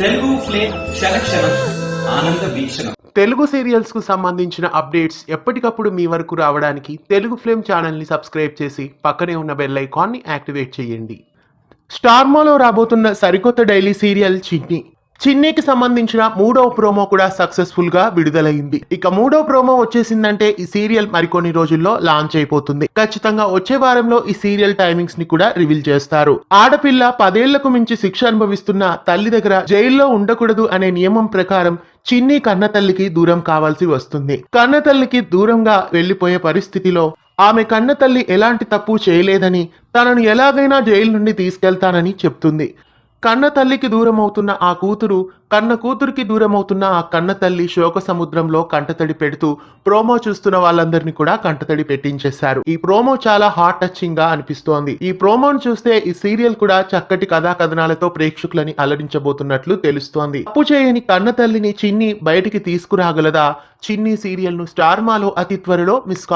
Telugu flame క్షణక్షణం ఆనంద వీక్షణం. Telugu serials కు సంబంధించిన అప్డేట్స్ ఎప్పటికప్పుడు మీ వరకు రావడానికి తెలుగు ఫ్లేమ్ ఛానల్ ని సబ్స్క్రైబ్ చేసి పక్కనే ఉన్న బెల్ ఐకాన్ ని యాక్టివేట్ చేయండి. స్టార్మాలో రాబోతున్న సరికొత్త డైలీ సీరియల్ చిన్నీకి సంబంధించిన 3వ ప్రోమో కూడా సక్సెస్ఫుల్ గా విడుదలైంది. ఇక 3వ ప్రోమో వచ్చేసిందంటే ఈ సీరియల్ మరికొన్ని రోజుల్లో లాంచ్ అయిపోతుంది. ఖచ్చితంగా వచ్చే వారంలో ఈ సీరియల్ టైమింగ్స్ ని కూడా రివీల్ చేస్తారు. ఆడపిల్ల 10 ఏళ్లకు మించి శిక్ష అనుభవిస్తున్న తల్లి దగ్గర జైల్లో ఉండకూడదు అనే నియమం ప్రకారం చిన్ని కన్నతల్లికి దూరం కావాల్సి వస్తుంది. కన్నతల్లికి దూరంగా వెళ్లిపోయే పరిస్థితిలో ఆమె కన్నతల్లి ఎలాంటి తప్పు చేయలేదని తనను ఎలాగైనా జైలు నుండి తీసుకెళ్తానని చెప్తుంది. కన్న తల్లికి దూరం అవుతున్న ఆ కూతురు కన్న కూతురికి దూరం అవుతున్న ఆ కన్న తల్లి శోక సముద్రంలో కంటతడి పెడుతూ ప్రోమో చూస్తున్న వాళ్ళందరినీ కూడా కంటతడి పెట్టించేశారు. ఈ ప్రోమో చాలా హార్ట్ టచింగ్ గా అనిపిస్తోంది. ఈ ప్రోమోను చూస్తే ఈ సీరియల్ కూడా చక్కటి కథా కథనాలతో ప్రేక్షకులని అలరించబోతున్నట్లు తెలుస్తోంది. తప్పు చేయని కన్న తల్లిని చిన్ని బయటికి తీసుకురాగలదా? చిన్ని సీరియల్ ను స్టార్మాలో అతి త్వరలో మిస్